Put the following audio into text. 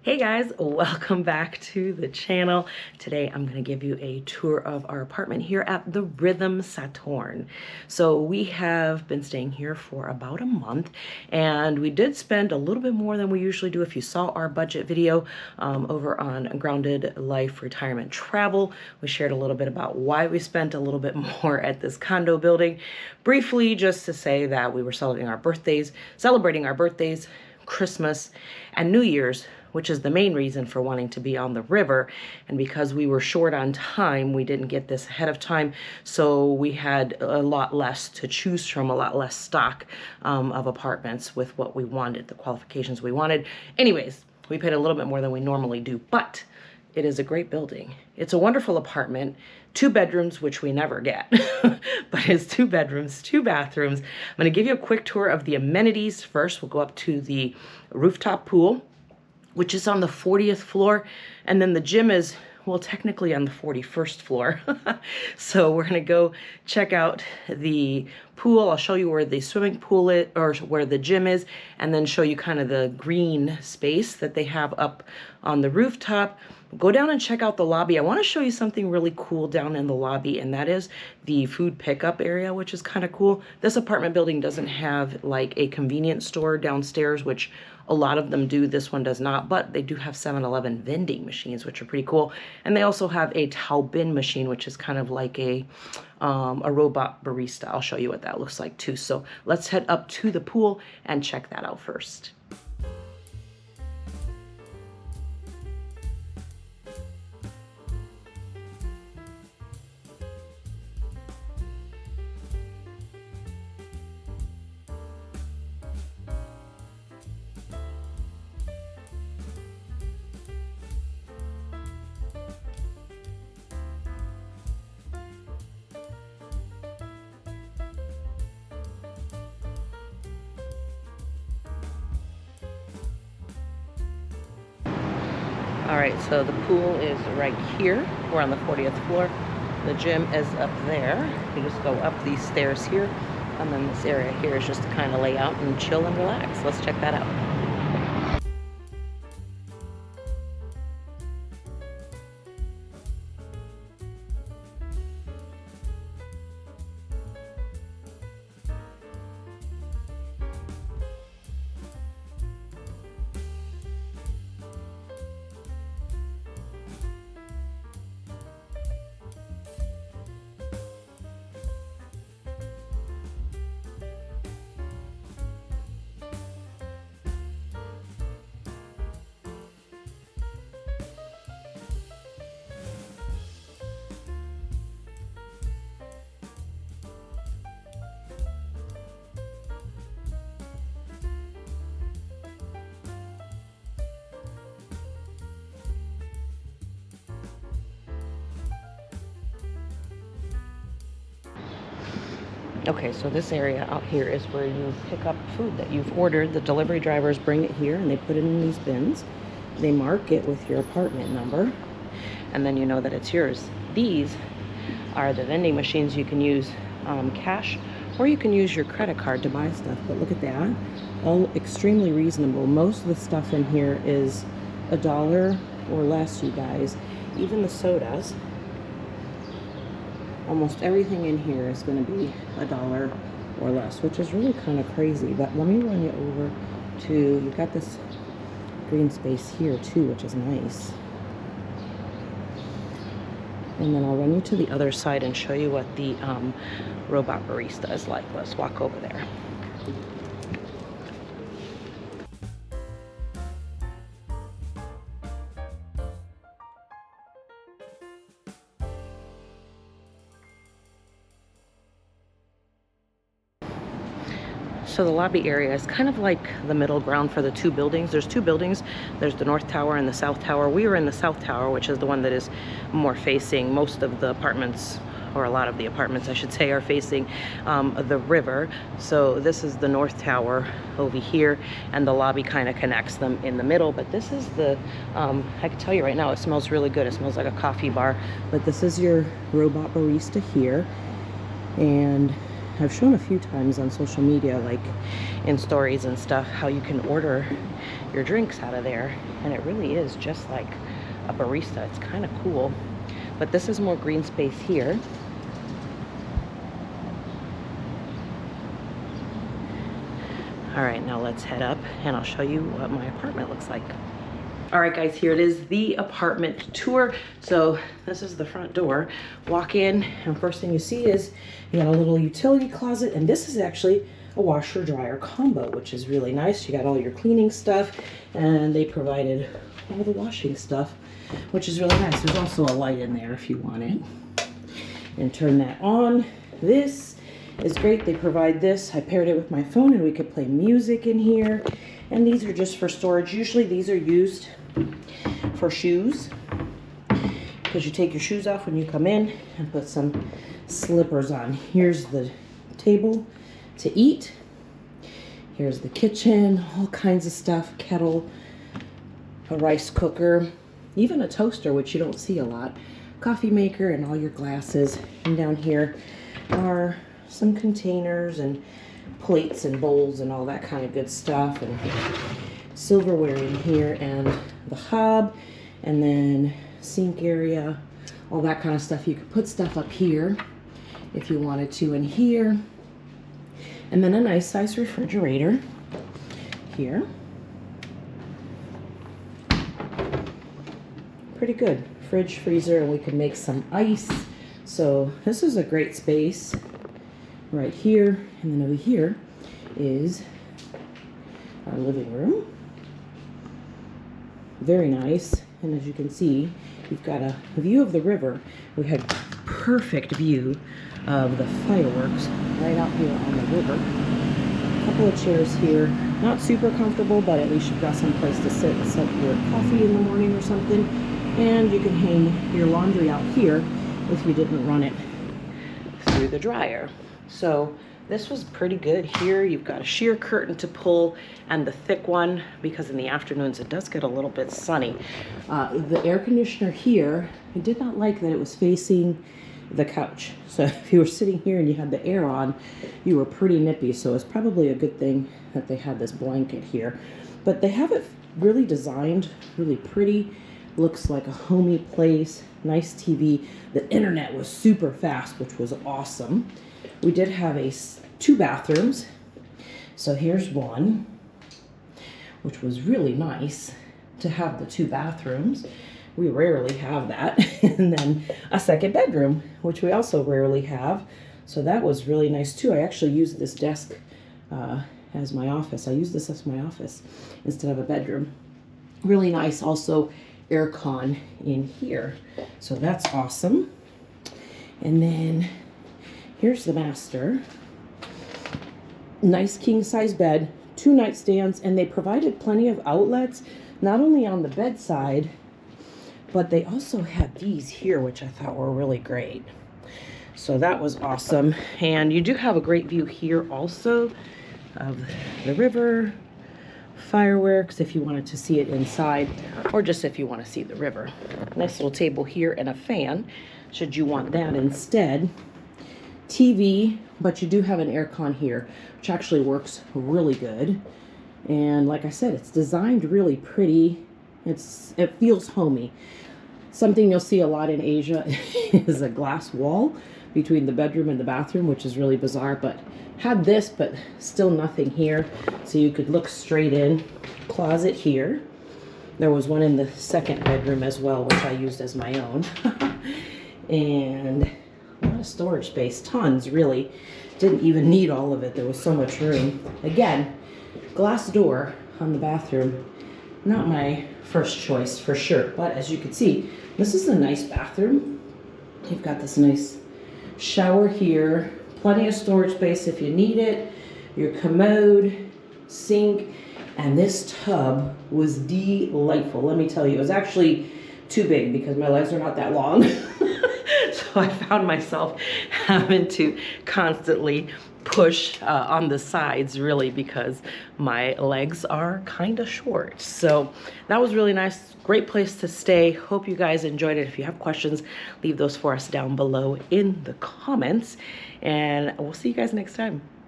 Hey guys, welcome back to the channel. Today I'm going to give you a tour of our apartment here at the Rhythm Sathorn. So we have been staying here for about a month, and we did spend a little bit more than we usually do. If you saw our budget video over on Grounded Life Retirement Travel, we shared a little bit about why we spent a little bit more at this condo building. Briefly, just to say that we were celebrating our birthdays, Christmas, and New Year's, which is the main reason for wanting to be on the river. And because we were short on time, we didn't get this ahead of time, so we had a lot less to choose from, a lot less stock of apartments with what we wanted, the qualifications we wanted. Anyways, we paid a little bit more than we normally do, but it is a great building. It's a wonderful apartment, 2 bedrooms, which we never get, but it's 2 bedrooms, 2 bathrooms. I'm gonna give you a quick tour of the amenities. First, we'll go up to the rooftop pool, which is on the 40th floor. And then the gym is, well, technically on the 41st floor. So we're gonna go check out the pool. I'll show you where the swimming pool is, or where the gym is, and then show you kind of the green space that they have up on the rooftop. Go down and check out the lobby. I want to show you something really cool down in the lobby, and that is the food pickup area, which is kind of cool. This apartment building doesn't have like a convenience store downstairs, which a lot of them do. This one does not, but they do have 7-Eleven vending machines, which are pretty cool. And they also have a towel bin machine, which is kind of like a robot barista. I'll show you what that looks like too. So let's head up to the pool and check that out first. All right, so the pool is right here. We're on the 40th floor. The gym is up there. You just go up these stairs here, and then this area here is just to kind of lay out and chill and relax. Let's check that out. Okay, so this area out here is where you pick up food that you've ordered. The delivery drivers bring it here and they put it in these bins. They mark it with your apartment number, and then you know that it's yours. These are the vending machines. You can use cash, or you can use your credit card to buy stuff. But look at that, all extremely reasonable. Most of the stuff in here is $1 or less, you guys. Even the sodas. Almost everything in here is going to be $1 or less, which is really kind of crazy. But let me run you over to, you've got this green space here too, which is nice. And then I'll run you to the other side and show you what the robot barista is like. Let's walk over there. So the lobby area is kind of like the middle ground for the 2 buildings. There's 2 buildings. There's the North Tower and the South Tower. We were in the South Tower, which is the one that is more facing. Most of the apartments, or a lot of the apartments I should say, are facing the river. So this is the North Tower over here, and the lobby kind of connects them in the middle. But this is the, I can tell you right now, it smells really good. It smells like a coffee bar. But this is your robot barista here. And I've shown a few times on social media, like in stories and stuff, how you can order your drinks out of there, and it really is just like a barista. It's kind of cool. But this is more green space here. All right, now let's head up and I'll show you what my apartment looks like. All right, guys, here it is, the apartment tour. So this is the front door. Walk in, and first thing you see is you got a little utility closet, and this is actually a washer dryer combo, which is really nice. You got all your cleaning stuff, and they provided all the washing stuff, which is really nice. There's also a light in there if you want it. And turn that on. This is great. They provide this. I paired it with my phone and we could play music in here. And these are just for storage. Usually these are used for shoes, because you take your shoes off when you come in and put some slippers on. Here's the table to eat. Here's the kitchen, all kinds of stuff, kettle, a rice cooker, even a toaster, which you don't see a lot, coffee maker, and all your glasses. And down here are some containers and plates and bowls and all that kind of good stuff, and silverware in here, and the hob, and then sink area, all that kind of stuff. You could put stuff up here if you wanted to in here, and then a nice size refrigerator here. Pretty good fridge, freezer, and we can make some ice. So this is a great space right here. And then over here is our living room. Very nice. And as you can see, you've got a view of the river. We had perfect view of the fireworks right out here on the river. A couple of chairs here. Not super comfortable, but at least you've got some place to sit and set your coffee in the morning or something. And you can hang your laundry out here if you didn't run it through the dryer. So this was pretty good here. You've got a sheer curtain to pull and the thick one, because in the afternoons it does get a little bit sunny. The air conditioner here, I did not like that it was facing the couch. So if you were sitting here and you had the air on, you were pretty nippy. So it's probably a good thing that they had this blanket here. But they have it really designed, really pretty. Looks like a homey place, nice TV. The internet was super fast, which was awesome. We did have two bathrooms. So here's one, which was really nice to have the two bathrooms. We rarely have that. And then a second bedroom, which we also rarely have. So that was really nice too. I actually used this desk as my office. I use this as my office instead of a bedroom. Really nice. Also air con in here. So that's awesome. And then here's the master. Nice king size bed, two nightstands, and they provided plenty of outlets, not only on the bedside, but they also had these here, which I thought were really great. So that was awesome. And you do have a great view here also of the river, fireworks if you wanted to see it inside, or just if you want to see the river. Nice little table here and a fan, should you want that instead. TV, but you do have an air con here, which actually works really good. And like I said, it's designed really pretty. It feels homey. Something you'll see a lot in Asia is a glass wall between the bedroom and the bathroom, which is really bizarre, but had this, but still nothing here. So you could look straight in. Closet here. There was one in the second bedroom as well, which I used as my own. And a lot of storage space, tons really. Didn't even need all of it. There was so much room. Again, glass door on the bathroom. Not my first choice for sure, but as you can see, this is a nice bathroom. You've got this nice shower here, plenty of storage space if you need it, your commode, sink, and this tub was delightful. Let me tell you, it was actually too big because my legs are not that long. So I found myself having to constantly push on the sides really because my legs are kind of short. So that was really nice. Great place to stay. Hope you guys enjoyed it. If you have questions, leave those for us down below in the comments, and we'll see you guys next time.